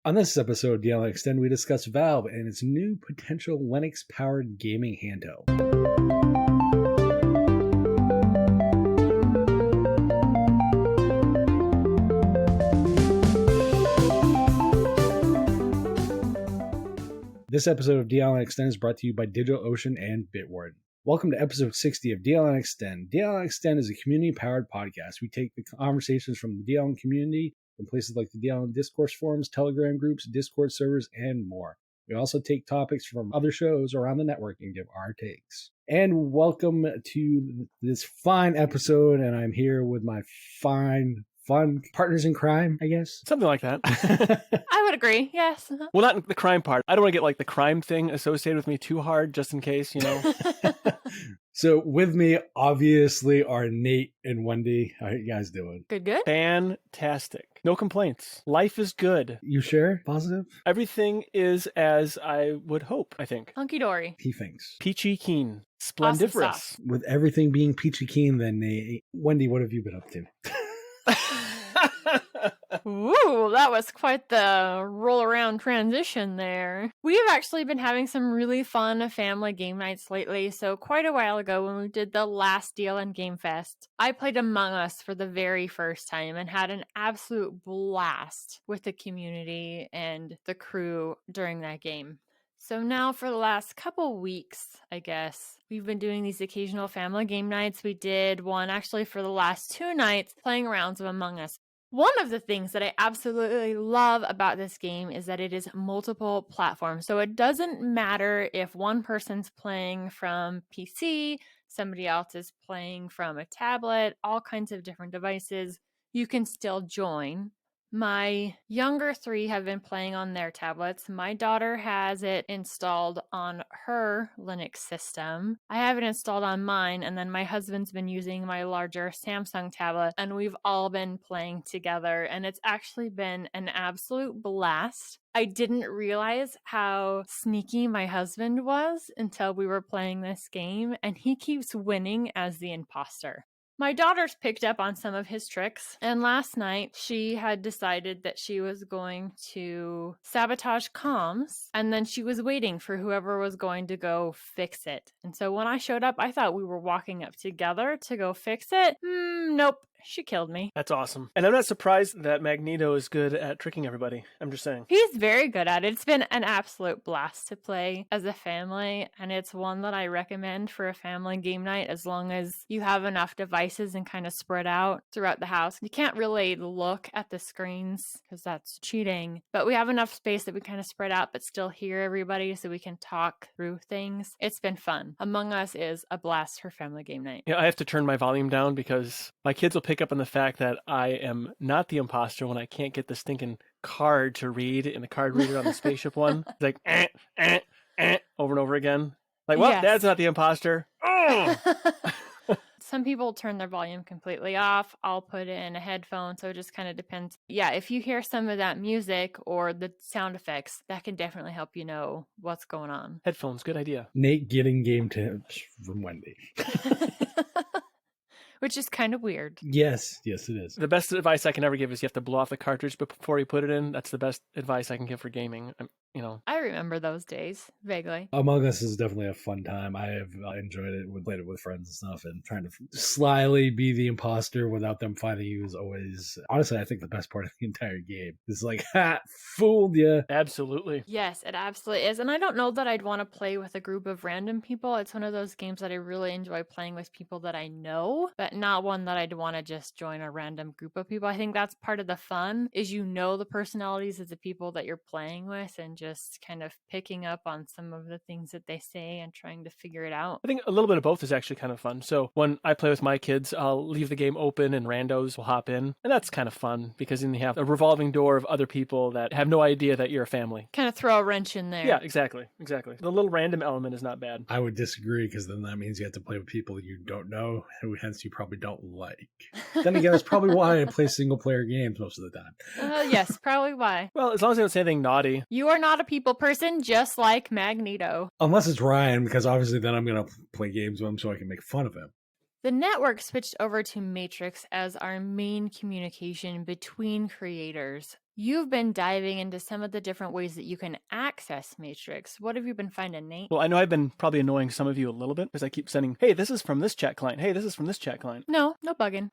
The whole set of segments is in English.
On this episode of DLN Xtend, we discuss Valve and its new potential Linux-powered gaming handheld. This episode of DLN Xtend is brought to you by DigitalOcean and Bitwarden. Welcome to episode 60 of DLN Xtend. DLN Xtend is a community-powered podcast. We take the conversations from the DLN community from places like the DLN Discourse forums, Telegram groups, Discord servers, and more. We also take topics from other shows around the network and give our takes. And welcome to this fine episode, and I'm here with my fun partners in crime, I guess. Something like that. I would agree, yes. Well, not the crime part. I don't want to get like the crime thing associated with me too hard, just in case, you know. So with me, obviously, are Nate and Wendy. How are you guys doing? Good. Fantastic. No complaints. Life is good. You sure? Positive? Everything is as I would hope, I think. Hunky-dory. He thinks. Peachy keen. Splendiferous. With everything being peachy keen, then Nate. Wendy, what have you been up to? Ooh, that was quite the roll around transition there. We have actually been having some really fun family game nights lately. So quite a while ago when we did the last DLN Game Fest, I played Among Us for the very first time and had an absolute blast with the community and the crew during that game. So now for the last couple weeks, I guess, we've been doing these occasional family game nights. We did one actually for the last 2 nights playing rounds of Among Us. One of the things that I absolutely love about this game is that it is multiple platforms. So it doesn't matter if one person's playing from PC, somebody else is playing from a tablet, all kinds of different devices. You can still join. My younger 3 have been playing on their tablets. My daughter has it installed on her Linux system. I have it installed on mine, and then my husband's been using my larger Samsung tablet, and we've all been playing together, and it's actually been an absolute blast. I didn't realize how sneaky my husband was until we were playing this game, and he keeps winning as the imposter. My daughter's picked up on some of his tricks, and last night she had decided that she was going to sabotage comms, and then she was waiting for whoever was going to go fix it. And so when I showed up, I thought we were walking up together to go fix it. Nope. She killed me. That's awesome. And I'm not surprised that Magneto is good at tricking everybody. I'm just saying. He's very good at it. It's been an absolute blast to play as a family, and it's one that I recommend for a family game night as long as you have enough devices and kind of spread out throughout the house. You can't really look at the screens because that's cheating, but we have enough space that we kind of spread out but still hear everybody so we can talk through things. It's been fun. Among Us is a blast for family game night. Yeah, I have to turn my volume down because my kids will pick up on the fact that I am not the imposter when I can't get the stinking card to read in the card reader on the spaceship one. It's like, over and over again. Like, well, Dad's not the imposter. Some people turn their volume completely off. I'll put in a headphone, so it just kind of depends. Yeah, if you hear some of that music or the sound effects, that can definitely help you know what's going on. Headphones, good idea. Nate getting game tips from Wendy. Which is kind of weird. Yes, it is. The best advice I can ever give is you have to blow off the cartridge before you put it in. That's the best advice I can give for gaming. I remember those days, vaguely. Among Us is definitely a fun time. I have enjoyed it. We played it with friends and stuff, and trying to slyly be the imposter without them finding you is always, honestly, I think the best part of the entire game. It's like, ha, fooled ya. Absolutely. Yes, it absolutely is. And I don't know that I'd want to play with a group of random people. It's one of those games that I really enjoy playing with people that I know, but not one that I'd want to just join a random group of people. I think that's part of the fun, is you know the personalities of the people that you're playing with and just kind of picking up on some of the things that they say and trying to figure it out. I think a little bit of both is actually kind of fun. So when I play with my kids, I'll leave the game open and randos will hop in. And that's kind of fun because then you have a revolving door of other people that have no idea that you're a family. Kind of throw a wrench in there. Yeah, exactly. The little random element is not bad. I would disagree because then that means you have to play with people you don't know, who hence you probably don't like. Then again, that's probably why I play single player games most of the time. Yes, probably why. Well, as long as they don't say anything naughty. You are not a people person, just like Magneto. Unless it's Ryan, because obviously then I'm going to play games with him so I can make fun of him. The network switched over to Matrix as our main communication between creators. You've been diving into some of the different ways that you can access Matrix. What have you been finding, Nate? Well, I know I've been probably annoying some of you a little bit because I keep sending, hey, this is from this chat client. Hey, this is from this chat client. No bugging.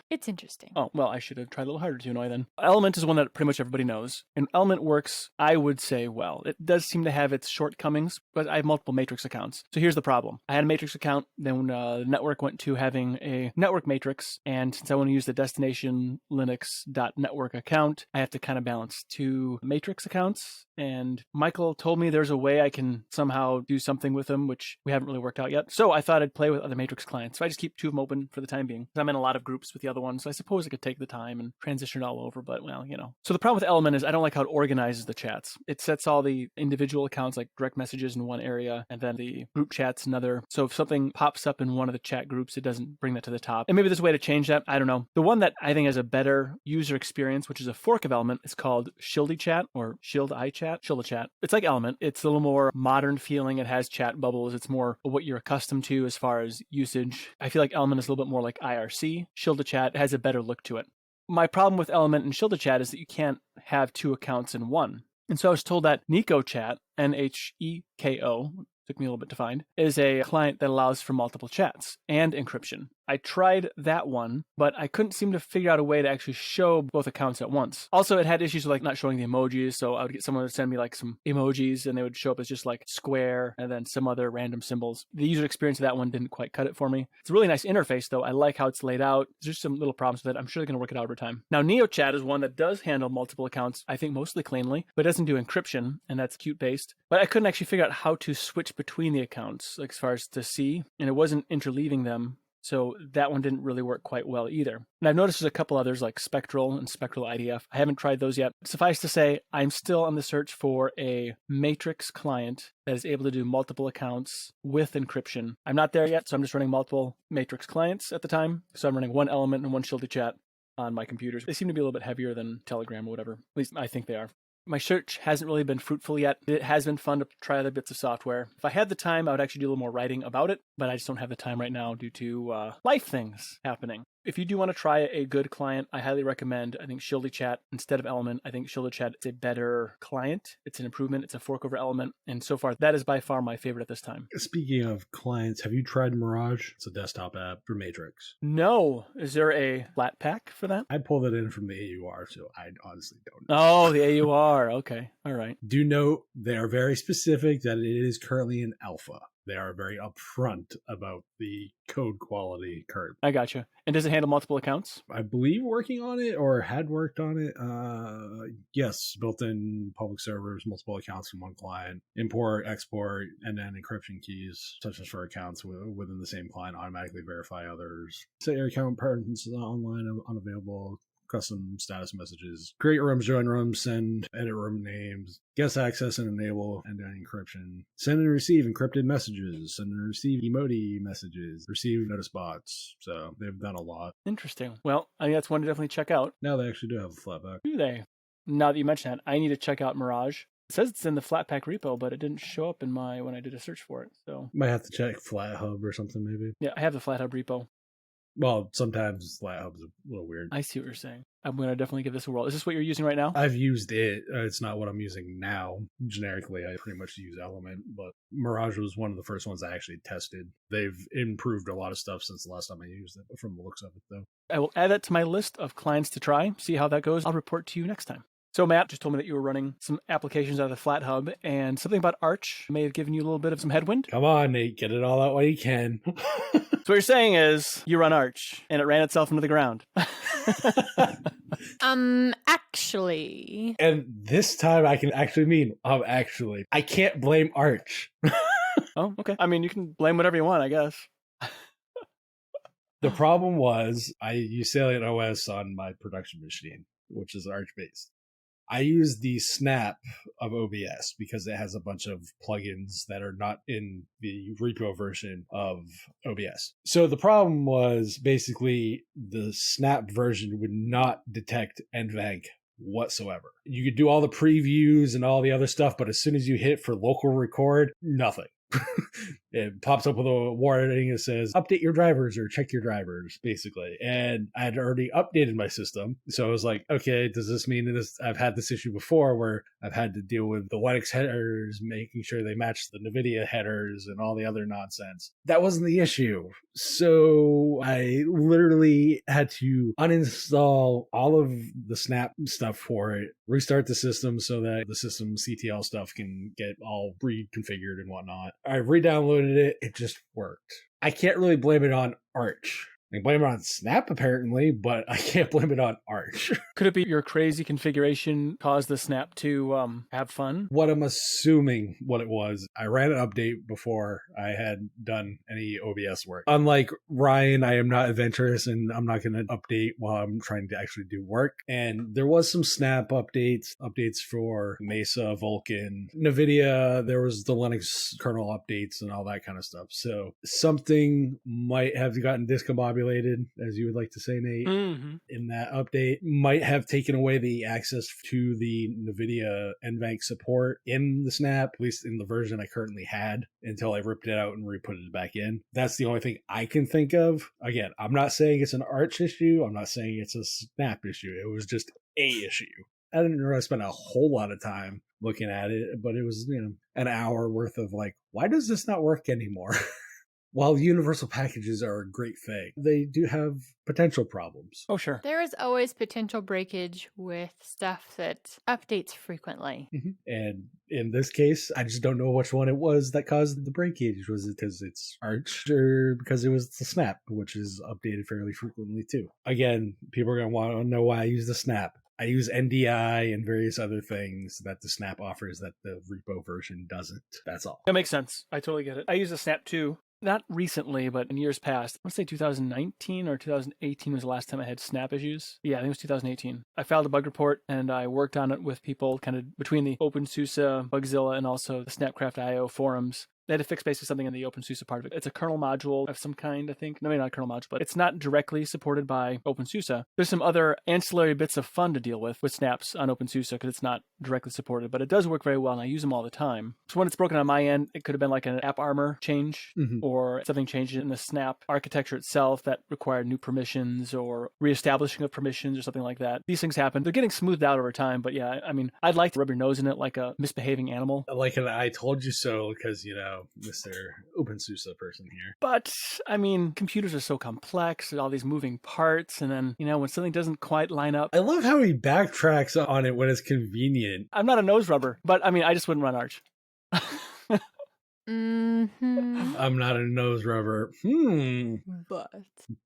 It's interesting. Oh, well, I should have tried a little harder to annoy then. Element is one that pretty much everybody knows. And Element works, I would say, well. It does seem to have its shortcomings, but I have multiple Matrix accounts. So here's the problem. I had a Matrix account, then the network went to having a network Matrix, and since I want to use the destination Linux.network account, I have to kind of balance two Matrix accounts. And Michael told me there's a way I can somehow do something with them, which we haven't really worked out yet. So I thought I'd play with other Matrix clients. So I just keep two of them open for the time being. I'm in a lot of groups with the other ones, so I suppose I could take the time and transition it all over, but well, So the problem with Element is I don't like how it organizes the chats. It sets all the individual accounts like direct messages in one area and then the group chats another. So if something pops up in one of the chat groups, it doesn't bring that to the top. And maybe there's a way to change that. I don't know. The one that I think has a better user experience, which is a fork of Element, is called Shieldy Chat or Shield iChat. Shielda Chat. It's like Element. It's a little more modern feeling. It has chat bubbles. It's more what you're accustomed to as far as usage. I feel like Element is a little bit more like IRC. Shielda Chat has a better look to it. My problem with Element and Shielda Chat is that you can't have two accounts in one. And so I was told that Nico Chat, NHEKO, took me a little bit to find, is a client that allows for multiple chats and encryption. I tried that one, but I couldn't seem to figure out a way to actually show both accounts at once. Also, it had issues with like not showing the emojis, so I would get someone to send me like some emojis and they would show up as just like square and then some other random symbols. The user experience of that one didn't quite cut it for me. It's a really nice interface though. I like how it's laid out. There's just some little problems with it. I'm sure they're going to work it out over time. Now, NeoChat is one that does handle multiple accounts, I think mostly cleanly, but doesn't do encryption, and that's Qt based. But I couldn't actually figure out how to switch between the accounts, like as far as to see, and it wasn't interleaving them. So that one didn't really work quite well either. And I've noticed there's a couple others like Spectral and Spectral IDF. I haven't tried those yet. Suffice to say, I'm still on the search for a Matrix client that is able to do multiple accounts with encryption. I'm not there yet, so I'm just running multiple Matrix clients at the time. So I'm running one Element and one Shieldy Chat on my computers. They seem to be a little bit heavier than Telegram or whatever. At least I think they are. My search hasn't really been fruitful yet. It has been fun to try other bits of software. If I had the time, I would actually do a little more writing about it, but I just don't have the time right now due to life things happening. If you do want to try a good client, I highly recommend, I think, Shieldy Chat instead of Element. I think Shieldy Chat is a better client. It's an improvement. It's a fork over Element. And so far, that is by far my favorite at this time. Speaking of clients, have you tried Mirage? It's a desktop app for Matrix. No. Is there a flat pack for that? I pulled it in from the AUR, so I honestly don't know. Oh, the AUR. Okay. All right. Do note they are very specific that it is currently in alpha. They are very upfront about the code quality current. I gotcha. And does it handle multiple accounts? I believe working on it or had worked on it. Yes, built-in public servers, multiple accounts from one client, import, export, and then encryption keys, such as for accounts within the same client, automatically verify others. Set your account preferences online unavailable. Custom status messages, create rooms, join rooms, send, edit room names, guest access and enable end-to-end encryption, send and receive encrypted messages, send and receive emoji messages, receive notice bots. So they've done a lot. Interesting. Well, I think that's one to definitely check out. Now they actually do have a flatback. Do they? Now that you mention that, I need to check out Mirage. It says it's in the Flatpak repo, but it didn't show up in when I did a search for it. So might have to check FlatHub or something maybe. Yeah, I have the FlatHub repo. Well, sometimes FlatHub's a little weird. I see what you're saying. I'm going to definitely give this a whirl. Is this what you're using right now? I've used it. It's not what I'm using now. Generically, I pretty much use Element, but Mirage was one of the first ones I actually tested. They've improved a lot of stuff since the last time I used it, from the looks of it, though. I will add that to my list of clients to try, see how that goes. I'll report to you next time. So Matt just told me that you were running some applications out of the FlatHub, and something about Arch may have given you a little bit of some headwind. Come on, Nate, get it all out while you can. So what you're saying is you run Arch, and it ran itself into the ground. Actually. And this time I can actually mean, actually. I can't blame Arch. Oh, okay. I mean, you can blame whatever you want, I guess. The problem was I use Salient OS on my production machine, which is Arch-based. I use the snap of OBS because it has a bunch of plugins that are not in the repo version of OBS. So the problem was basically the snap version would not detect NVENC whatsoever. You could do all the previews and all the other stuff, but as soon as you hit for local record, nothing. it pops up with a warning that says, update your drivers or check your drivers, basically. And I had already updated my system. So I was like, okay, does this mean this? I've had this issue before where I've had to deal with the Linux headers, making sure they match the NVIDIA headers and all the other nonsense. That wasn't the issue. So I literally had to uninstall all of the Snap stuff for it, restart the system so that the system CTL stuff can get all reconfigured and whatnot. I re-downloaded it. It just worked. I can't really blame it on Arch. I can blame it on Snap, apparently, but I can't blame it on Arch. Could it be your crazy configuration caused the Snap to have fun? What I'm assuming what it was, I ran an update before I had done any OBS work. Unlike Ryan, I am not adventurous and I'm not going to update while I'm trying to actually do work. And there was some Snap updates for Mesa, Vulkan, NVIDIA. There was the Linux kernel updates and all that kind of stuff. So something might have gotten discombobulated, as you would like to say, Nate, in that update. Might have taken away the access to the NVIDIA NVENC support in the Snap, at least in the version I currently had, until I ripped it out and re-put it back in. That's the only thing I can think of. Again, I'm not saying it's an Arch issue. I'm not saying it's a Snap issue. It was just a issue. I didn't really spend a whole lot of time looking at it, but it was, an hour worth of like, why does this not work anymore? While universal packages are a great thing, they do have potential problems. Oh, sure. There is always potential breakage with stuff that updates frequently. And in this case, I just don't know which one it was that caused the breakage. Was it because it's Arch or because it was the Snap, which is updated fairly frequently too? Again, people are going to want to know why I use the Snap. I use NDI and various other things that the Snap offers that the repo version doesn't. That's all. That makes sense. I totally get it. I use the Snap too. Not recently, but in years past. I want to say 2019 or 2018 was the last time I had Snap issues. Yeah, I think it was 2018. I filed a bug report and I worked on it with people kind of between the OpenSUSE, Bugzilla, and also the Snapcraft.io forums. They had to fix basically something in the OpenSUSE part of it. It's a kernel module of some kind, I think. No, maybe not a kernel module, but it's not directly supported by OpenSUSE. There's some other ancillary bits of fun to deal with snaps on OpenSUSE because it's not directly supported, but it does work very well and I use them all the time. So when it's broken on my end, it could have been like an app armor change or something changed in the Snap architecture itself that required new permissions or reestablishing of permissions or something like that. These things happen. They're getting smoothed out over time, but yeah, I mean, I'd like to rub your nose in it like a misbehaving animal. Like an I told you so because, Mr. OpenSUSE person here. But, I mean, computers are so complex, all these moving parts, and then, when something doesn't quite line up. I love how he backtracks on it when it's convenient. I'm not a nose rubber, but, I mean, I just wouldn't run Arch. I'm not a nose rubber.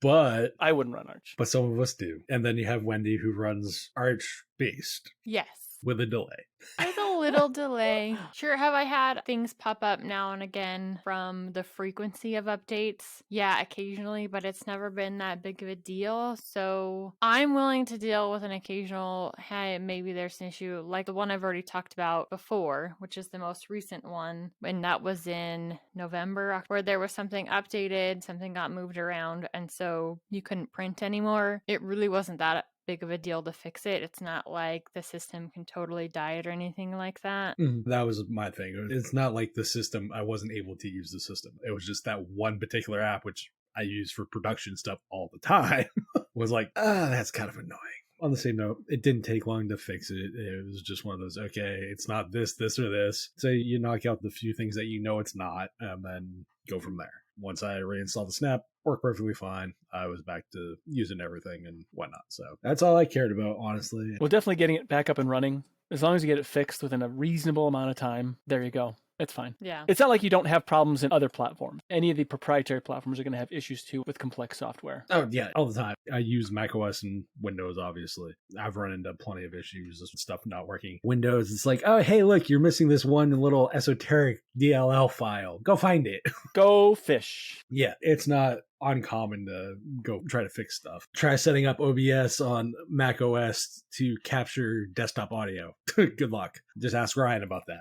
But I wouldn't run Arch. But some of us do. And then you have Wendy who runs Arch based. Yes. With a delay. With a little delay. Sure, have I had things pop up now and again from the frequency of updates? Yeah, occasionally, but it's never been that big of a deal. So I'm willing to deal with an occasional, hey, maybe there's an issue like the one I've already talked about before, which is the most recent one. And that was in November, where there was something updated, something got moved around, and so you couldn't print anymore. It really wasn't that big of a deal to fix it. It's not like the system can totally die it or anything like that. That was my thing. It's not like the system, I wasn't able to use the system. It was just that one particular app, which I use for production stuff all the time, was like, that's kind of annoying. On the same note, it didn't take long to fix it. It was just one of those, okay, it's not this, or this. So you knock out the few things that it's not, and then go from there. Once I reinstalled the Snap, worked perfectly fine. I was back to using everything and whatnot. So that's all I cared about, honestly. Well, definitely getting it back up and running. As long as you get it fixed within a reasonable amount of time, there you go. It's fine. Yeah. It's not like you don't have problems in other platforms. Any of the proprietary platforms are going to have issues too with complex software. Oh, yeah, all the time. I use macOS and Windows, obviously. I've run into plenty of issues with stuff not working. Windows, it's like, oh, hey, look, you're missing this one little esoteric DLL file. Go find it. Go fish. Yeah, it's not uncommon to go try to fix stuff. Try setting up OBS on Mac OS to capture desktop audio. Good luck. Just ask Ryan about that.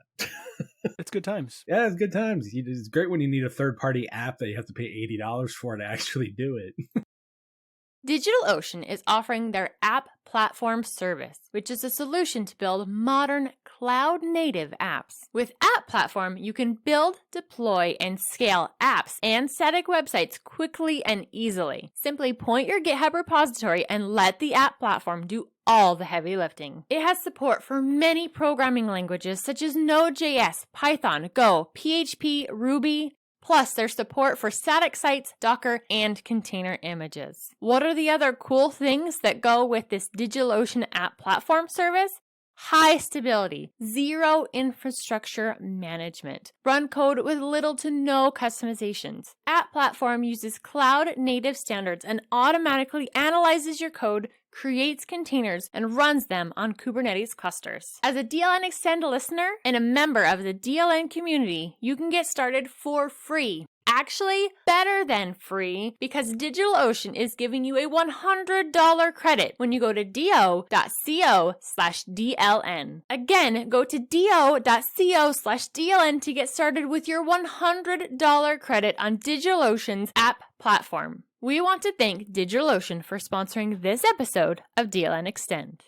It's good times. Yeah, it's good times. It's great when you need a third-party app that you have to pay $80 for to actually do it. DigitalOcean is offering their app platform service, which is a solution to build modern cloud-native apps. With App Platform, you can build, deploy, and scale apps and static websites quickly and easily. Simply point your GitHub repository and let the App Platform do all the heavy lifting. It has support for many programming languages such as Node.js, Python, Go, PHP, Ruby, plus there's support for static sites, Docker, and container images. What are the other cool things that go with this DigitalOcean App Platform service? High stability, zero infrastructure management. Run code with little to no customizations. App Platform uses cloud native standards and automatically analyzes your code, creates containers, and runs them on Kubernetes clusters. As a DLN Xtend listener and a member of the DLN community, you can get started for free. Actually, better than free, because DigitalOcean is giving you a $100 credit when you go to do.co/DLN. Again, go to do.co/DLN to get started with your $100 credit on DigitalOcean's App Platform. We want to thank DigitalOcean for sponsoring this episode of DLN Xtend.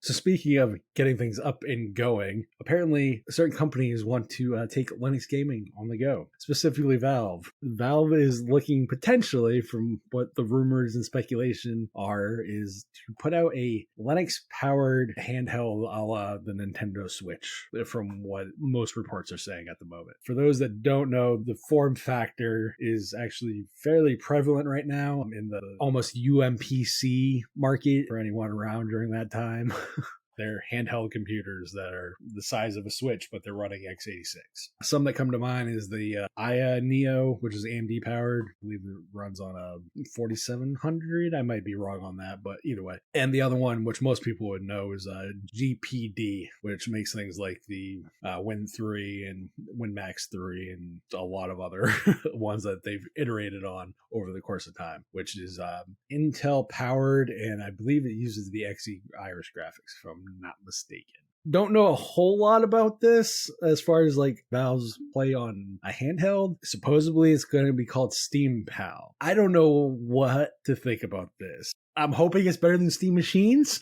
So speaking of getting things up and going, apparently certain companies want to take Linux gaming on the go, specifically Valve. Valve is looking potentially, from what the rumors and speculation are, is to put out a Linux-powered handheld a la the Nintendo Switch, from what most reports are saying at the moment. For those that don't know, the form factor is actually fairly prevalent right now in the almost UMPC market for anyone around during that time. They're handheld computers that are the size of a Switch, but they're running x86. Some that come to mind is the Aya Neo, which is AMD powered. I believe it runs on a 4700. I might be wrong on that, but either way. And the other one, which most people would know, is GPD, which makes things like the Win 3 and WinMax 3 and a lot of other ones that they've iterated on over the course of time, which is Intel powered, and I believe it uses the Xe Iris graphics, if I'm not mistaken. Don't know a whole lot about this as far as like Valve's play on a handheld. Supposedly it's going to be called Steam Pal. I don't know what to think about this. I'm hoping it's better than Steam Machines.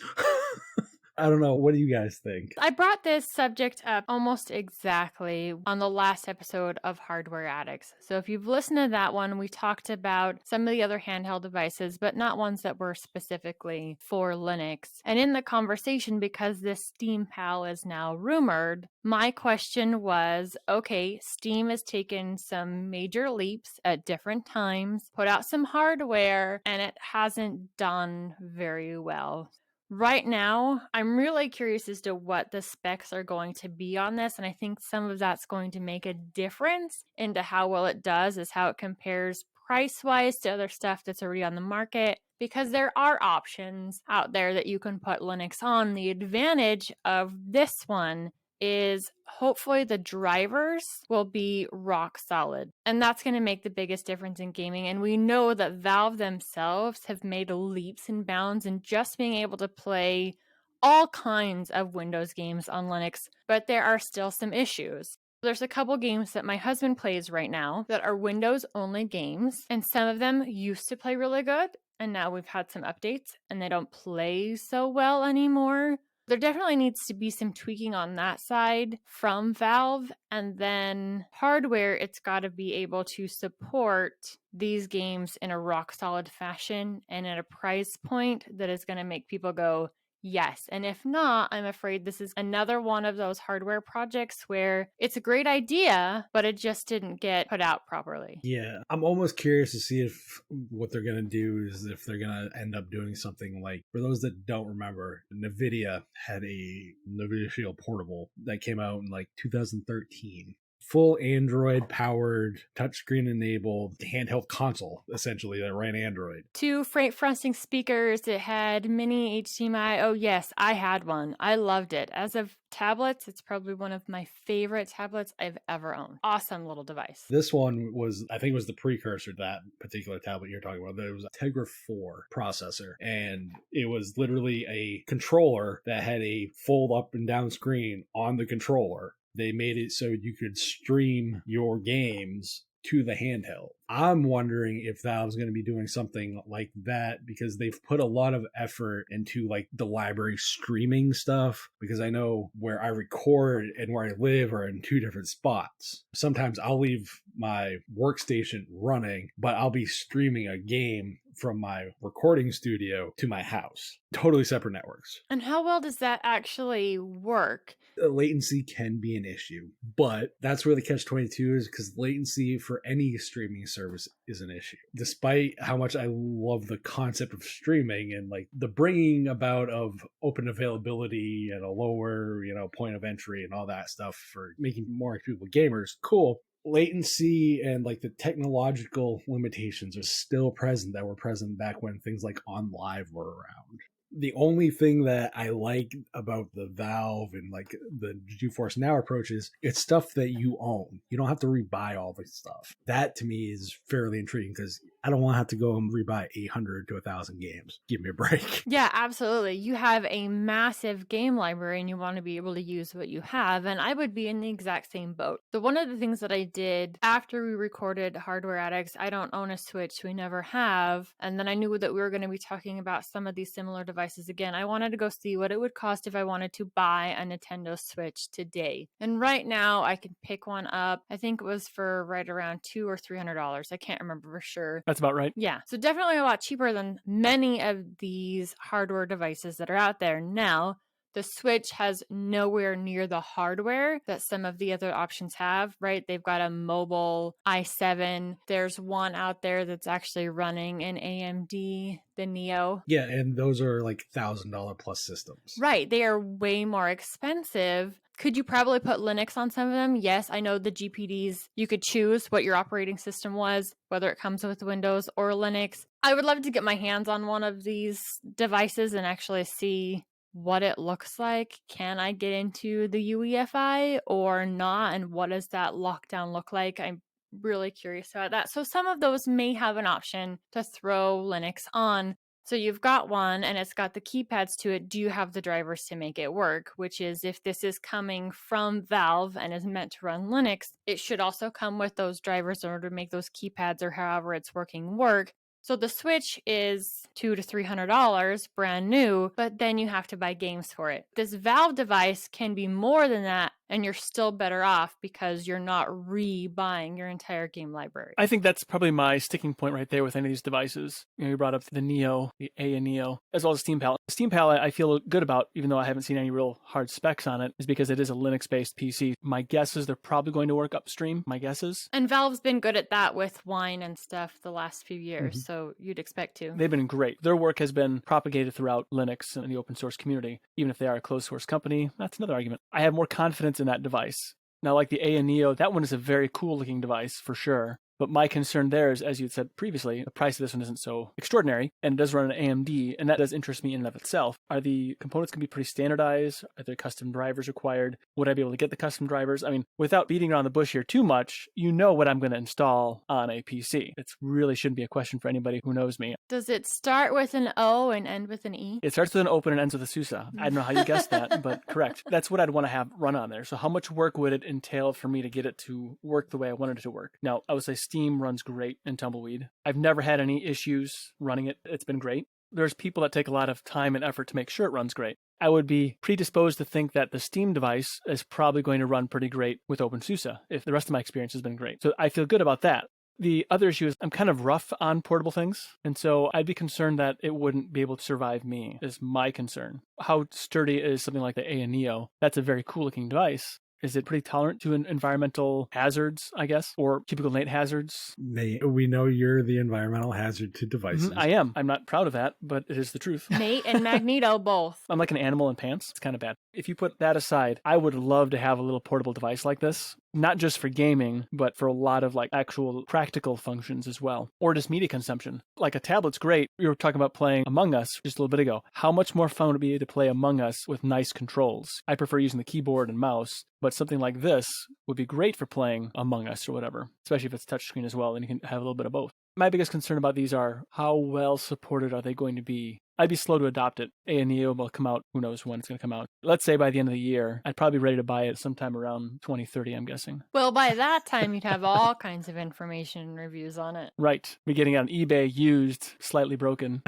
I don't know. What do you guys think? I brought this subject up almost exactly on the last episode of Hardware Addicts. So if you've listened to that one, we talked about some of the other handheld devices, but not ones that were specifically for Linux. And in the conversation, because this Steam Pal is now rumored, my question was, okay, Steam has taken some major leaps at different times, put out some hardware, and it hasn't done very well. Right now, I'm really curious as to what the specs are going to be on this, and I think some of that's going to make a difference into how well it does, is how it compares price-wise to other stuff that's already on the market, because there are options out there that you can put Linux on. The advantage of this one is hopefully the drivers will be rock solid. And that's going to make the biggest difference in gaming. And we know that Valve themselves have made leaps and bounds in just being able to play all kinds of Windows games on Linux, but there are still some issues. There's a couple games that my husband plays right now that are Windows-only games, and some of them used to play really good, and now we've had some updates, and they don't play so well anymore. There definitely needs to be some tweaking on that side from Valve. And then hardware, it's got to be able to support these games in a rock solid fashion and at a price point that is going to make people go, yes. And if not, I'm afraid this is another one of those hardware projects where it's a great idea, but it just didn't get put out properly. Yeah, I'm almost curious to see if what they're going to do is if they're going to end up doing something like, for those that don't remember, NVIDIA had a NVIDIA Shield Portable that came out in like 2013. Full Android powered, touchscreen enabled handheld console, essentially, that ran Android. 2 fronting speakers. It had mini HDMI. Oh yes, I had one. I loved it. As of tablets, it's probably one of my favorite tablets I've ever owned. Awesome little device. This one was, I think it was the precursor to that particular tablet you're talking about. It was a Tegra 4 processor, and it was literally a controller that had a fold up and down screen on the controller. They made it so you could stream your games to the handheld. I'm wondering if Valve's going to be doing something like that, because they've put a lot of effort into like the library streaming stuff, because I know where I record and where I live are in two different spots. Sometimes I'll leave my workstation running, but I'll be streaming a game from my recording studio to my house. Totally separate networks. And how well does that actually work? Latency can be an issue, but that's where the catch-22 is, because latency for any streaming service is an issue. Despite how much I love the concept of streaming and like the bringing about of open availability and a lower, point of entry and all that stuff for making more people gamers, cool. Latency and like the technological limitations are still present that were present back when things like OnLive were around. The only thing that I like about the Valve and like the GeForce Now approach is it's stuff that you own. You don't have to rebuy all this stuff. That to me is fairly intriguing, because I don't want to have to go and rebuy 800 to 1,000 games. Give me a break. Yeah, absolutely. You have a massive game library and you want to be able to use what you have. And I would be in the exact same boat. So one of the things that I did after we recorded Hardware Addicts, I don't own a Switch. We never have. And then I knew that we were going to be talking about some of these similar devices again. I wanted to go see what it would cost if I wanted to buy a Nintendo Switch today. And right now I can pick one up. I think it was for right around $200 or $300. I can't remember for sure. That's about right. Yeah. So definitely a lot cheaper than many of these hardware devices that are out there. Now, the Switch has nowhere near the hardware that some of the other options have, right? They've got a mobile i7. There's one out there that's actually running an AMD, the Neo. Yeah, and those are like $1,000 plus systems. Right. They are way more expensive. Could you probably put Linux on some of them? Yes, I know the GPDs, you could choose what your operating system was, whether it comes with Windows or Linux. I would love to get my hands on one of these devices and actually see what it looks like. Can I get into the UEFI or not? And what does that lockdown look like? I'm really curious about that. So some of those may have an option to throw Linux on. So you've got one and it's got the keypads to it. Do you have the drivers to make it work? Which is, if this is coming from Valve and is meant to run Linux, it should also come with those drivers in order to make those keypads or however it's working work. So the Switch is $200 to $300 brand new, but then you have to buy games for it. This Valve device can be more than that, and you're still better off because you're not re-buying your entire game library. I think that's probably my sticking point right there with any of these devices. You brought up the Neo, the A and Neo, as well as Steam Palette. Steam Palette I feel good about, even though I haven't seen any real hard specs on it, is because it is a Linux-based PC. My guess is they're probably going to work upstream, my guess is. And Valve's been good at that with Wine and stuff the last few years, so you'd expect to. They've been great. Their work has been propagated throughout Linux and the open source community. Even if they are a closed source company, that's another argument. I have more confidence in that device. Now, like the A and Neo, that one is a very cool looking device for sure. But my concern there is, as you had said previously, the price of this one isn't so extraordinary, and it does run an AMD, and that does interest me in and of itself. Are the components going to be pretty standardized? Are there custom drivers required? Would I be able to get the custom drivers? I mean, without beating around the bush here too much, you know what I'm going to install on a PC. It really shouldn't be a question for anybody who knows me. Does it start with an O and end with an E? It starts with an open and ends with a SUSE. I don't know how you guessed that, but correct. That's what I'd want to have run on there. So how much work would it entail for me to get it to work the way I wanted it to work? Now, I would say Steam runs great in Tumbleweed. I've never had any issues running it. It's been great. There's people that take a lot of time and effort to make sure it runs great. I would be predisposed to think that the Steam device is probably going to run pretty great with OpenSUSE if the rest of my experience has been great. So I feel good about that. The other issue is I'm kind of rough on portable things, and so I'd be concerned that it wouldn't be able to survive me, is my concern. How sturdy is something like the A and Neo? That's a very cool looking device. Is it pretty tolerant to environmental hazards, I guess, or typical Nate hazards? We know you're the environmental hazard to devices. I am. I'm not proud of that, but it is the truth. Nate and Magneto both. I'm like an animal in pants. It's kind of bad. If you put that aside, I would love to have a little portable device like this, not just for gaming, but for a lot of like actual practical functions as well, or just media consumption. Like a tablet's great. We were talking about playing Among Us just a little bit ago. How much more fun would it be to play Among Us with nice controls? I prefer using the keyboard and mouse, but something like this would be great for playing Among Us or whatever, especially if it's touchscreen as well, and you can have a little bit of both. My biggest concern about these are how well supported are they going to be I'd be slow to adopt it. A&E will come out, who knows when it's going to come out. Let's say by the end of the year, I'd probably be ready to buy it sometime around 2030, I'm guessing. Well, by that time, you'd have all kinds of information and reviews on it. Right. Be getting it on eBay, used, slightly broken.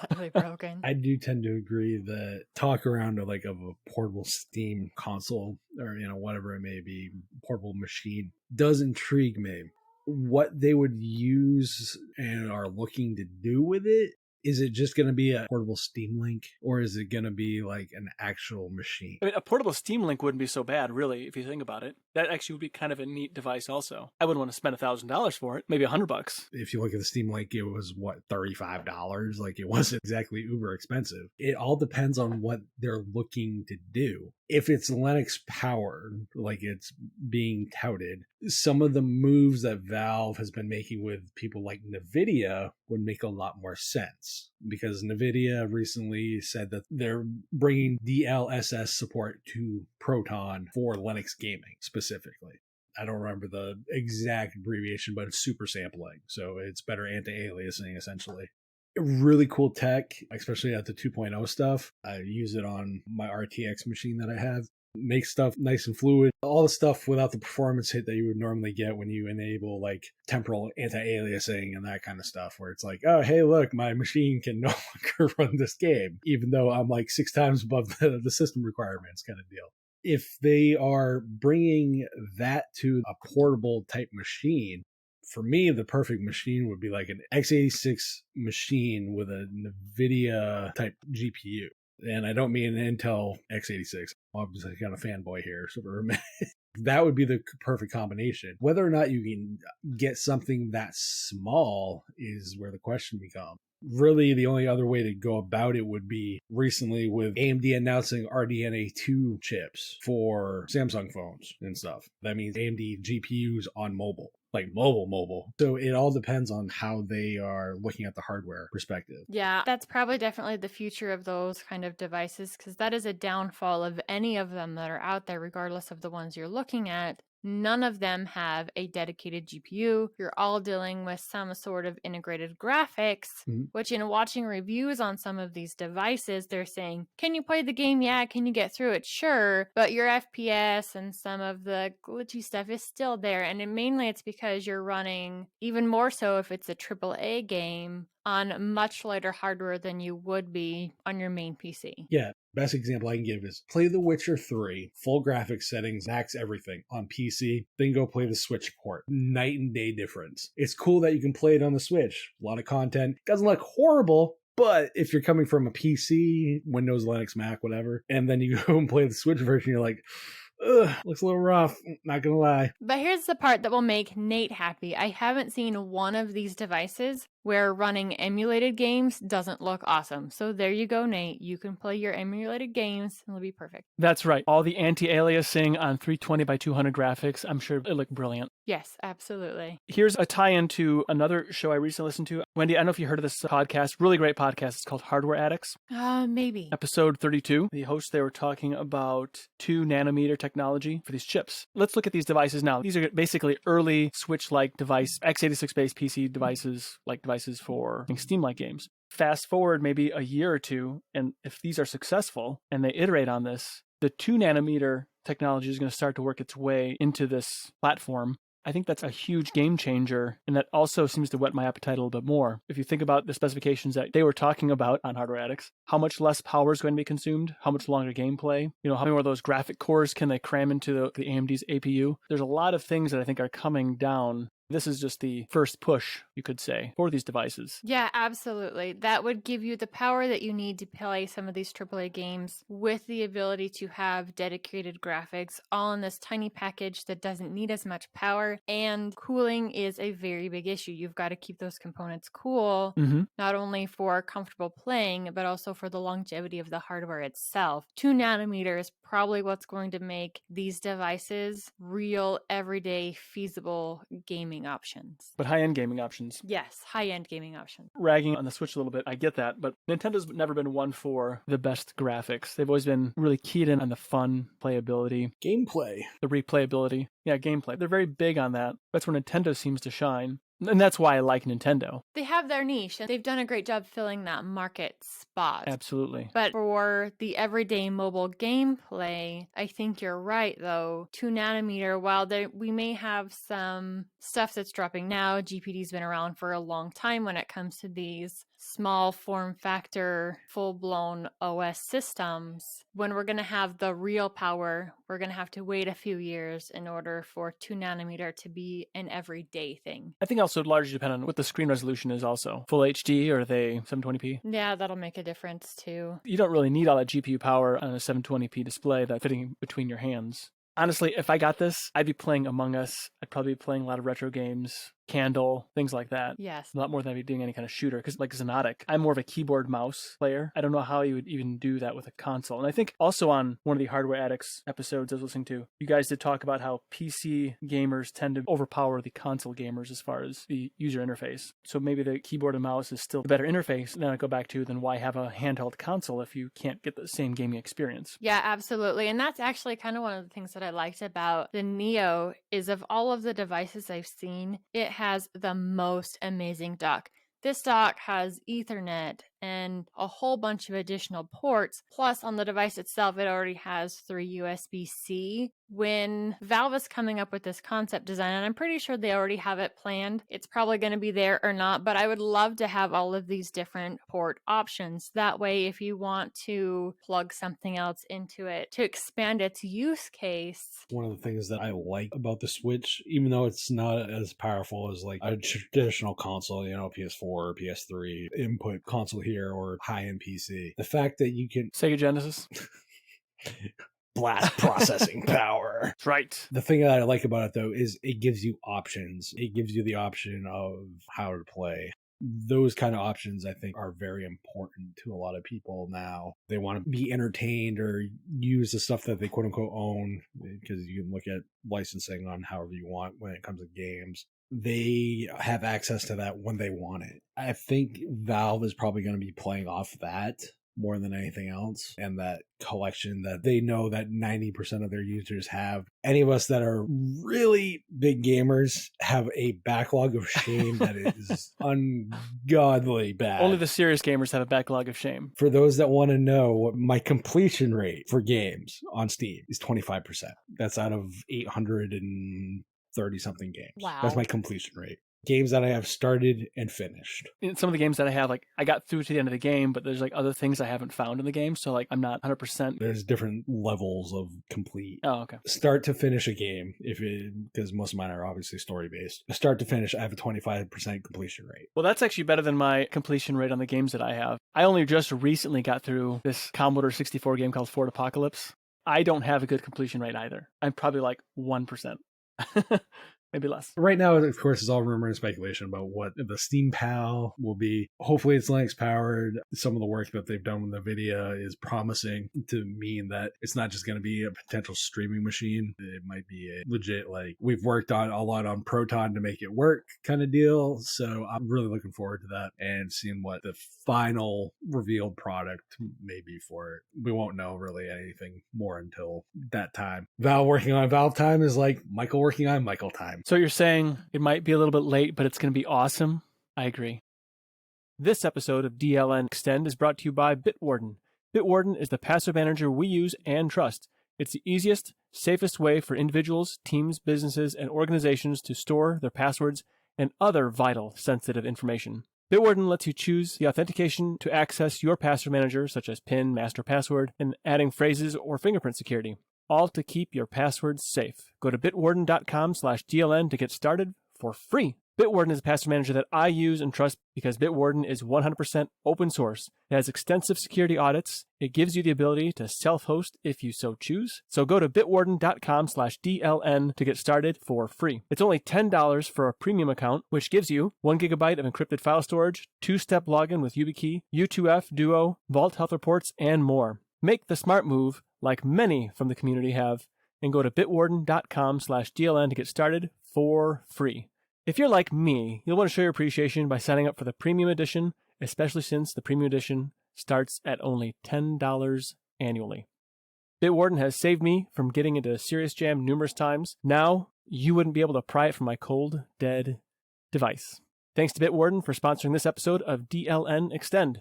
Slightly broken. I do tend to agree that talk around of a portable Steam console or, whatever it may be, portable machine does intrigue me. What they would use and are looking to do with it, is it just going to be a portable Steam Link, or is it going to be like an actual machine? I mean, a portable Steam Link wouldn't be so bad, really, if you think about it. That actually would be kind of a neat device also. I wouldn't want to spend $1,000 for it, maybe $100. If you look at the Steam Link, it was, $35? Like, it wasn't exactly uber expensive. It all depends on what they're looking to do. If it's Linux powered, like it's being touted, some of the moves that Valve has been making with people like NVIDIA would make a lot more sense, because NVIDIA recently said that they're bringing DLSS support to Proton for Linux gaming specifically. I don't remember the exact abbreviation, but it's super sampling. So it's better anti-aliasing essentially. Really cool tech, especially at the 2.0 stuff. I use it on my RTX machine that I have. Makes stuff nice and fluid. All the stuff without the performance hit that you would normally get when you enable like temporal anti-aliasing and that kind of stuff, where it's like, oh, hey, look, my machine can no longer run this game, even though I'm like 6 times above the system requirements kind of deal. If they are bringing that to a portable type machine, for me, the perfect machine would be like an x86 machine with a NVIDIA type GPU. And I don't mean an Intel x86. I'm obviously kind of fanboy here. So for a minute, that would be the perfect combination. Whether or not you can get something that small is where the question becomes. Really, the only other way to go about it would be recently with AMD announcing RDNA 2 chips for Samsung phones and stuff. That means AMD GPUs on mobile. Like mobile. So it all depends on how they are looking at the hardware perspective. Yeah, that's probably definitely the future of those kind of devices, because that is a downfall of any of them that are out there, regardless of the ones you're looking at. None of them have a dedicated GPU. You're all dealing with some sort of integrated graphics, which in watching reviews on some of these devices, they're saying, can you play the game? Yeah. Can you get through it? Sure. But your FPS and some of the glitchy stuff is still there. And mainly it's because you're running, even more so if it's a AAA game, on much lighter hardware than you would be on your main PC. Yeah. Best example I can give is play The Witcher 3, full graphics settings, max everything on PC, then go play the Switch port. Night and day difference. It's cool that you can play it on the Switch. A lot of content. Doesn't look horrible, but if you're coming from a PC, Windows, Linux, Mac, whatever, and then you go and play the Switch version, you're like, ugh, looks a little rough, not gonna lie. But here's the part that will make Nate happy. I haven't seen one of these devices where running emulated games doesn't look awesome. So there you go, Nate. You can play your emulated games and it'll be perfect. That's right. All the anti-aliasing on 320 by 200 graphics, I'm sure it looked brilliant. Yes, absolutely. Here's a tie-in to another show I recently listened to. Wendy, I don't know if you heard of this podcast. Really great podcast. It's called Hardware Addicts. Maybe. Episode 32. The hosts, they were talking about 2 nanometer technology for these chips. Let's look at these devices now. These are basically early Switch-like device, x86-based PC devices, like devices for Steam-like games. Fast forward maybe a year or two, and if these are successful and they iterate on this, the 2 nanometer technology is going to start to work its way into this platform. I think that's a huge game changer, and that also seems to whet my appetite a little bit more. If you think about the specifications that they were talking about on Hardware Addicts, how much less power is going to be consumed, how much longer gameplay, how many more of those graphic cores can they cram into the AMD's APU? There's a lot of things that I think are coming down. This is just the first push, you could say, for these devices. Yeah, absolutely. That would give you the power that you need to play some of these AAA games with the ability to have dedicated graphics all in this tiny package that doesn't need as much power. And cooling is a very big issue. You've got to keep those components cool, not only for comfortable playing, but also for the longevity of the hardware itself. 2 nanometers is probably what's going to make these devices real, everyday, feasible gaming options. But high-end gaming options. Yes, high-end gaming options. Ragging on the Switch a little bit, I get that, but Nintendo's never been one for the best graphics. They've always been really keyed in on the fun playability. Gameplay. The replayability. Yeah, gameplay. They're very big on that. That's where Nintendo seems to shine. And that's why I like Nintendo. They have their niche, and they've done a great job filling that market spot. Absolutely. But for the everyday mobile gameplay, I think you're right, though. 2 nanometer, while we may have some stuff that's dropping now, GPD's been around for a long time when it comes to these small form factor, full-blown OS systems. When we're going to have the real power, we're going to have to wait a few years in order for 2 nanometer to be an everyday thing. I think also it largely depends on what the screen resolution is also. Full HD or are they 720p? Yeah, that'll make a difference too. You don't really need all that GPU power on a 720p display that's fitting between your hands. Honestly, if I got this, I'd be playing Among Us. I'd probably be playing a lot of retro games, Candle, things like that. Yes. A lot more than I'd be doing any kind of shooter, because like Xenotic, I'm more of a keyboard mouse player. I don't know how you would even do that with a console. And I think also on one of the Hardware Addicts episodes I was listening to, you guys did talk about how PC gamers tend to overpower the console gamers as far as the user interface. So maybe the keyboard and mouse is still a better interface. And then I go back to, then why have a handheld console if you can't get the same gaming experience? Yeah, absolutely. And that's actually kind of one of the things that I liked about the Neo is of all of the devices I've seen, it has the most amazing dock. This dock has Ethernet and a whole bunch of additional ports. Plus, on the device itself, it already has 3 USB-C. When Valve is coming up with this concept design, and I'm pretty sure they already have it planned, it's probably going to be there or not, but I would love to have all of these different port options. That way, if you want to plug something else into it to expand its use case. One of the things that I like about the Switch, even though it's not as powerful as like a traditional console, PS4 or PS3 input console here or high-end PC, the fact that you can Sega Genesis. blast processing power. That's right. The thing that I like about it though is it gives you options. It gives you the option of how to play. Those kind of options, I think, are very important to a lot of people now. They want to be entertained or use the stuff that they quote unquote own, because you can look at licensing on however you want when it comes to games. They have access to that when they want it. I think Valve is probably going to be playing off that more than anything else, and that collection that they know that 90% of their users have. Any of us that are really big gamers have a backlog of shame that is ungodly bad. Only the serious gamers have a backlog of shame. For those that want to know, what my completion rate for games on Steam is 25%. That's out of 830 something games. Wow. That's my completion rate. Games that I have started and finished. In some of the games that I have, like, I got through to the end of the game, but there's like other things I haven't found in the game, so like I'm not 100%. There's different levels of complete. Oh, okay. Start to finish a game, because most of mine are obviously story based. Start to finish, I have a 25% completion rate. Well, that's actually better than my completion rate on the games that I have. I only just recently got through this Commodore 64 game called Fort Apocalypse. I don't have a good completion rate either. I'm probably like 1%. Maybe less. Right now, of course, it's all rumor and speculation about what the Steam Pal will be. Hopefully it's Linux powered. Some of the work that they've done with NVIDIA is promising to mean that it's not just going to be a potential streaming machine. It might be a legit, like, we've worked on a lot on Proton to make it work kind of deal. So I'm really looking forward to that and seeing what the final revealed product may be for it. We won't know really anything more until that time. Valve working on Valve time is like Michael working on Michael time. So you're saying it might be a little bit late, but it's going to be awesome? I agree. This episode of DLN Xtend is brought to you by Bitwarden. Bitwarden is the password manager we use and trust. It's the easiest, safest way for individuals, teams, businesses, and organizations to store their passwords and other vital, sensitive information. Bitwarden lets you choose the authentication to access your password manager, such as PIN, master password, and adding phrases or fingerprint security. All to keep your passwords safe. Go to bitwarden.com/DLN to get started for free. Bitwarden is a password manager that I use and trust because Bitwarden is 100% open source. It has extensive security audits. It gives you the ability to self-host if you so choose. So go to bitwarden.com/DLN to get started for free. It's only $10 for a premium account, which gives you 1 gigabyte of encrypted file storage, 2-step login with YubiKey, U2F, Duo, Vault Health Reports, and more. Make the smart move, like many from the community have, and go to bitwarden.com/DLN to get started for free. If you're like me, you'll want to show your appreciation by signing up for the premium edition, especially since the premium edition starts at only $10 annually. Bitwarden has saved me from getting into a serious jam numerous times. Now, you wouldn't be able to pry it from my cold, dead device. Thanks to Bitwarden for sponsoring this episode of DLN Xtend.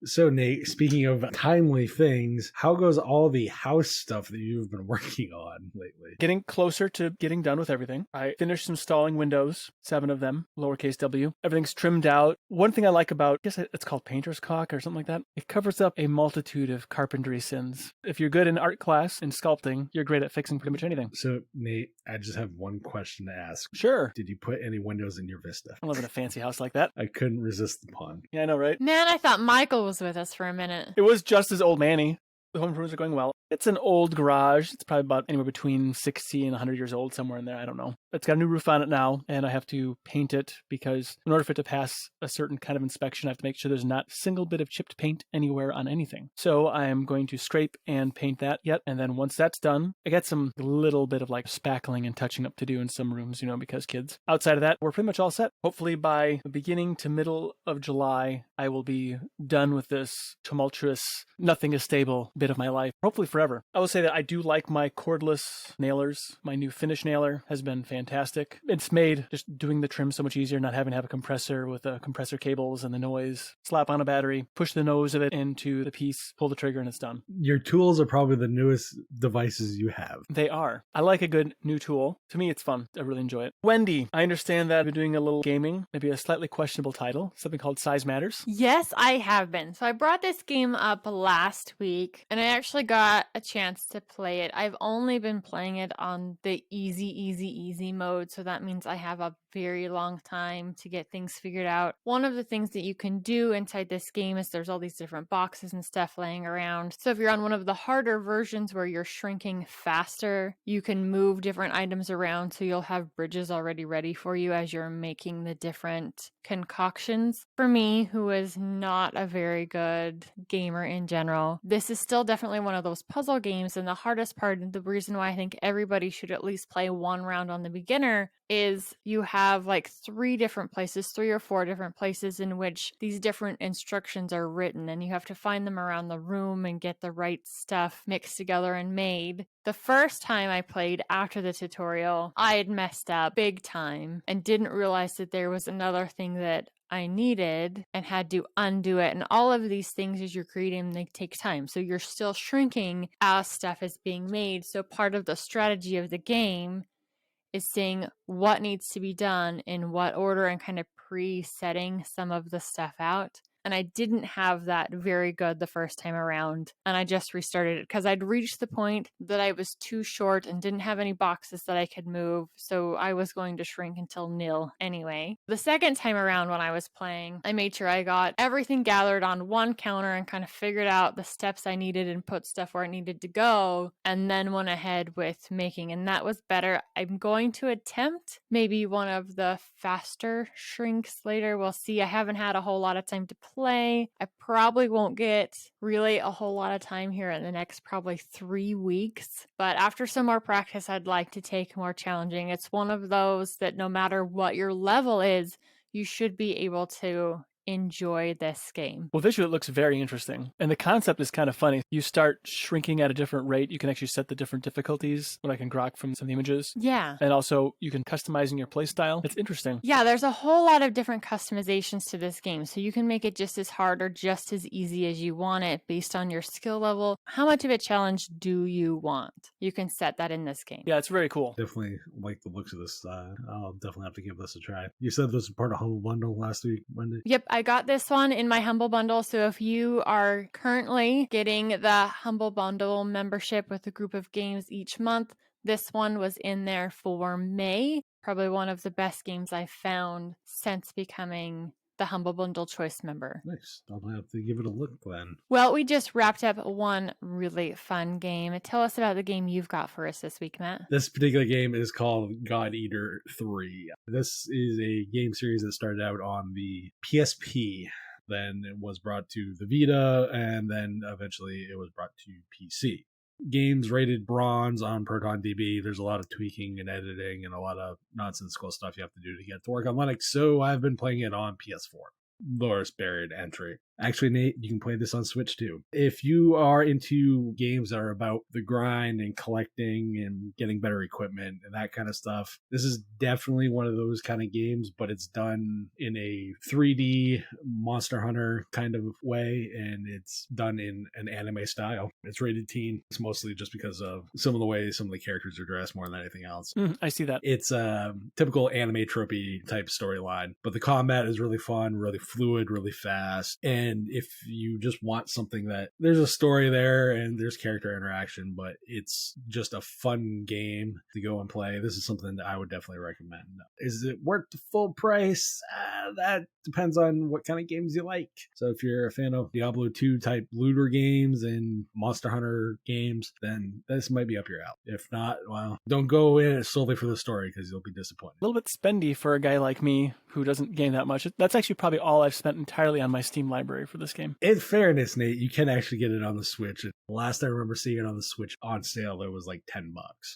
So, Nate, speaking of timely things, how goes all the house stuff that you've been working on lately? Getting closer to getting done with everything. I finished installing Windows, 7 of them, lowercase w. Everything's trimmed out. One thing I like about, I guess it's called painter's caulk or something like that. It covers up a multitude of carpentry sins. If you're good in art class, in sculpting, you're great at fixing pretty much anything. So, Nate, I just have one question to ask. Sure. Did you put any windows in your Vista? I live in a fancy house like that. I couldn't resist the pun. Yeah, I know, right? Man, I thought Michael was with us for a minute. It was just as old Manny. The home improvements are going well. It's an old garage. It's probably about anywhere between 60 and 100 years old, somewhere in there. I don't know. It's got a new roof on it now, and I have to paint it because in order for it to pass a certain kind of inspection, I have to make sure there's not a single bit of chipped paint anywhere on anything. So I am going to scrape and paint that yet. And then once that's done, I got some little bit of like spackling and touching up to do in some rooms, because kids. Outside of that, we're pretty much all set. Hopefully by the beginning to middle of July, I will be done with this tumultuous, nothing is stable bit of my life, hopefully forever. I will say that I do like my cordless nailers. My new finish nailer has been fantastic. It's made just doing the trim so much easier, not having to have a compressor with the compressor cables and the noise. Slap on a battery, push the nose of it into the piece, pull the trigger, and it's done. Your tools are probably the newest devices you have. They are. I like a good new tool. To me, it's fun. I really enjoy it. Wendy, I understand that you're doing a little gaming, maybe a slightly questionable title, something called Size Matters. Yes, I have been. So I brought this game up last week, and I actually got a chance to play it. I've only been playing it on the easy mode, so that means I have a very long time to get things figured out. One of the things that you can do inside this game is there's all these different boxes and stuff laying around. So if you're on one of the harder versions where you're shrinking faster, you can move different items around, so you'll have bridges already ready for you as you're making the different concoctions. For me, who is not a very good gamer in general, this is still definitely one of those puzzle games, and the hardest part, and the reason why I think everybody should at least play one round on the beginner, is you have like 3 or 4 different places in which these different instructions are written, and you have to find them around the room and get the right stuff mixed together and made. The first time I played after the tutorial, I had messed up big time and didn't realize that there was another thing that I needed and had to undo it. And all of these things, as you're creating, they take time. So you're still shrinking as stuff is being made. So part of the strategy of the game is seeing what needs to be done in what order and kind of pre-setting some of the stuff out. And I didn't have that very good the first time around. And I just restarted it because I'd reached the point that I was too short and didn't have any boxes that I could move. So I was going to shrink until nil anyway. The second time around when I was playing, I made sure I got everything gathered on one counter and kind of figured out the steps I needed and put stuff where it needed to go. And then went ahead with making. And that was better. I'm going to attempt maybe one of the faster shrinks later. We'll see. I haven't had a whole lot of time to play. I probably won't get really a whole lot of time here in the next probably 3 weeks. But after some more practice, I'd like to take more challenging. It's one of those that no matter what your level is, you should be able to enjoy this game. Well, visually it looks very interesting. And the concept is kind of funny. You start shrinking at a different rate. You can actually set the different difficulties, what I can grok from some of the images. Yeah. And also you can customize in your play style. It's interesting. Yeah, there's a whole lot of different customizations to this game. So you can make it just as hard or just as easy as you want it based on your skill level. How much of a challenge do you want? You can set that in this game. Yeah, it's very cool. Definitely like the looks of this. I'll definitely have to give this a try. You said this was part of Humble Bundle last week, Wendy? Yep, I got this one in my Humble Bundle. So if you are currently getting the Humble Bundle membership with a group of games each month, this one was in there for May. Probably one of the best games I've found since becoming the Humble Bundle Choice member. Nice. I'll have to give it a look then. Well, we just wrapped up one really fun game. Tell us about the game you've got for us this week, Matt. This particular game is called God Eater 3. This is a game series that started out on the PSP. Then it was brought to the Vita, and then eventually it was brought to PC. Games rated bronze on Proton DB. There's a lot of tweaking and editing and a lot of nonsensical stuff you have to do to get it to work on Linux, so I've been playing it on PS4. Lowest buried entry. Actually, Nate, you can play this on Switch too. If you are into games that are about the grind and collecting and getting better equipment and that kind of stuff, this is definitely one of those kind of games, but it's done in a 3D Monster Hunter kind of way, and it's done in an anime style. It's rated teen. It's mostly just because of some of the ways some of the characters are dressed more than anything else. I see that. It's a typical anime tropey type storyline, but the combat is really fun, really fluid, really fast. And if you just want something that there's a story there and there's character interaction, but it's just a fun game to go and play, this is something that I would definitely recommend. Is it worth the full price? That depends on what kind of games you like. So if you're a fan of Diablo 2 type looter games and Monster Hunter games, then this might be up your alley. If not, well, don't go in it solely for the story because you'll be disappointed. A little bit spendy for a guy like me who doesn't game that much. That's actually probably all I've spent entirely on my Steam library for this game. In fairness, Nate, you can actually get it on the Switch. Last I remember seeing it on the Switch on sale, it was like $10.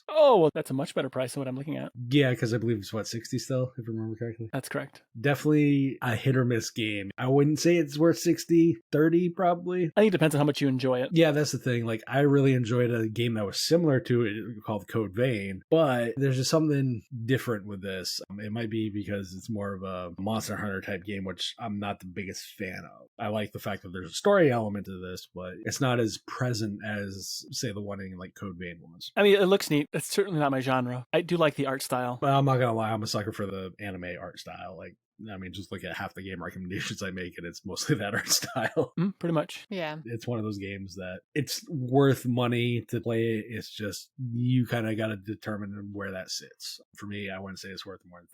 Oh, well, that's a much better price than what I'm looking at. Yeah, because I believe it's what, 60 still, if I remember correctly. That's correct. Definitely a hit or miss game. I wouldn't say it's worth 60, 30 probably. I think it depends on how much you enjoy it. Yeah, that's the thing. Like, I really enjoyed a game that was similar to it called Code Vein, but there's just something different with this. It might be because it's more of a Monster Hunter type game, which I'm not the biggest fan of. I like the fact that there's a story element to this, but it's not as present as, say, the one in like Code Vein was. I mean, it looks neat. It's certainly not my genre. I do like the art style. Well, I'm not gonna lie, I'm a sucker for the anime art style. Like, I mean, just look at half the game recommendations I make, and it's mostly that art style. Pretty much. Yeah. It's one of those games that it's worth money to play. It's just you kind of got to determine where that sits. For me, I wouldn't say it's worth more than $30.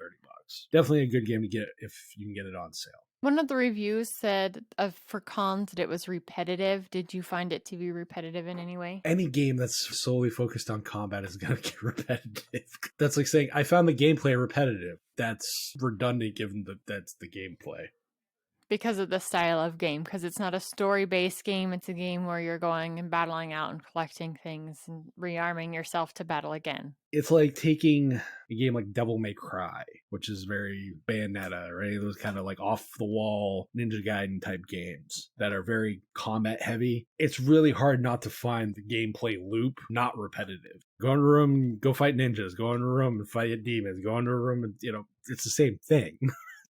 Definitely a good game to get if you can get it on sale. One of the reviews said for cons that it was repetitive. Did you find it to be repetitive in any way? Any game that's solely focused on combat is going to get repetitive. That's like saying, I found the gameplay repetitive. That's redundant given that that's the gameplay. Because of the style of game, because it's not a story-based game. It's a game where you're going and battling out and collecting things and rearming yourself to battle again. It's like taking a game like Devil May Cry, which is very Bayonetta, right? Those kind of like off-the-wall Ninja Gaiden type games that are very combat-heavy. It's really hard not to find the gameplay loop not repetitive. Go in a room, go fight ninjas. Go in a room and fight demons. Go into a room and, it's the same thing.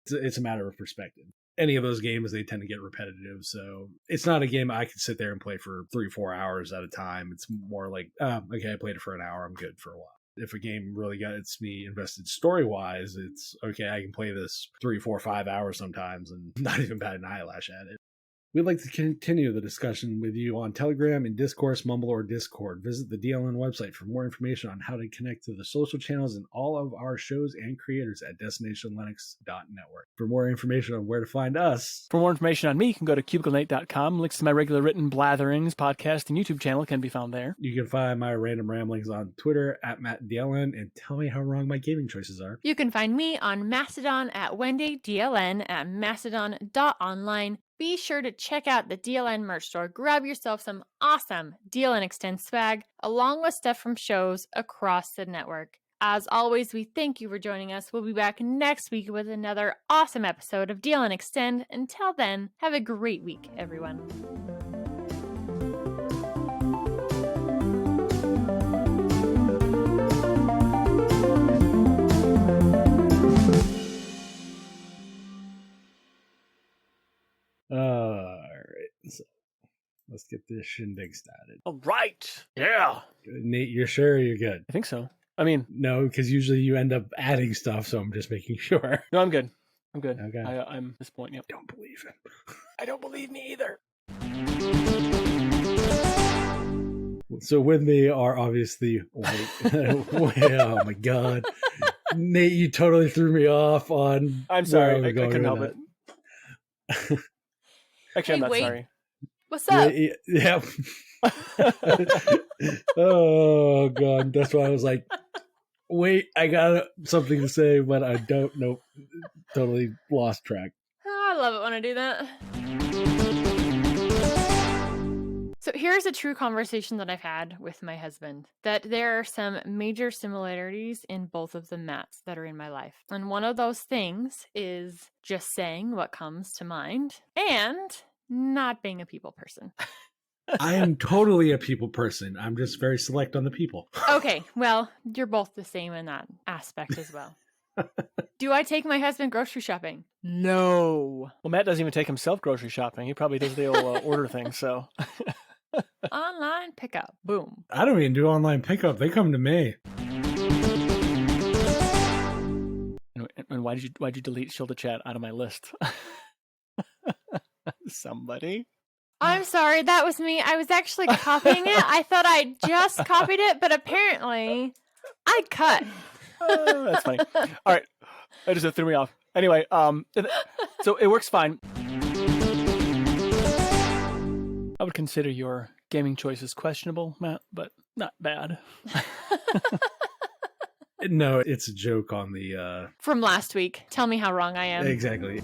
It's a matter of perspective. Any of those games, they tend to get repetitive. So it's not a game I could sit there and play for 3-4 hours at a time. It's more like, okay, I played it for an hour. I'm good for a while. If a game really gets me invested story-wise, it's, okay, I can play this 3, 4, 5 hours sometimes and not even bat an eyelash at it. We'd like to continue the discussion with you on Telegram, in Discourse, Mumble, or Discord. Visit the DLN website for more information on how to connect to the social channels and all of our shows and creators at destinationlinux.network. For more information on where to find us. For more information on me, you can go to cubiclenate.com. Links to my regular written blatherings, podcast, and YouTube channel can be found there. You can find my random ramblings on Twitter at MattDLN, and tell me how wrong my gaming choices are. You can find me on Mastodon at Wendy, DLN at mastodon.online. Be sure to check out the DLN merch store. Grab yourself some awesome DLN Xtend swag, along with stuff from shows across the network. As always, we thank you for joining us. We'll be back next week with another awesome episode of DLN Xtend. Until then, have a great week, everyone. All right, so let's get this shindig started. All right. Yeah. Nate, you're sure you're good? I think so. I mean, no, because usually you end up adding stuff, so I'm just making sure. No, I'm good. I'm good. Okay. I'm at this point. Yep. Don't believe him. I don't believe me either. So with me are obviously oh my god, Nate, you totally threw me off on. I'm sorry, I couldn't help it. Actually, I'm not sorry. What's up? Yeah. Oh god, that's why I was like, wait, I got something to say, but I don't know. Totally lost track. Oh, I love it when I do that. So here's a true conversation that I've had with my husband, that there are some major similarities in both of the Matts that are in my life. And one of those things is just saying what comes to mind and not being a people person. I am totally a people person. I'm just very select on the people. Okay, well, you're both the same in that aspect as well. Do I take my husband grocery shopping? No. Well, Matt doesn't even take himself grocery shopping. He probably does the old order thing, so. Online pickup. Boom. I don't even do online pickup. They come to me. And why did you delete Shield to Chat out of my list? Somebody. I'm sorry, that was me. I was actually copying it. I thought I just copied it, but apparently I cut. That's funny. All right. That just threw me off. Anyway, so it works fine. I would consider your gaming choices questionable, Matt, but not bad. No, it's a joke on the... From last week. Tell me how wrong I am. Exactly.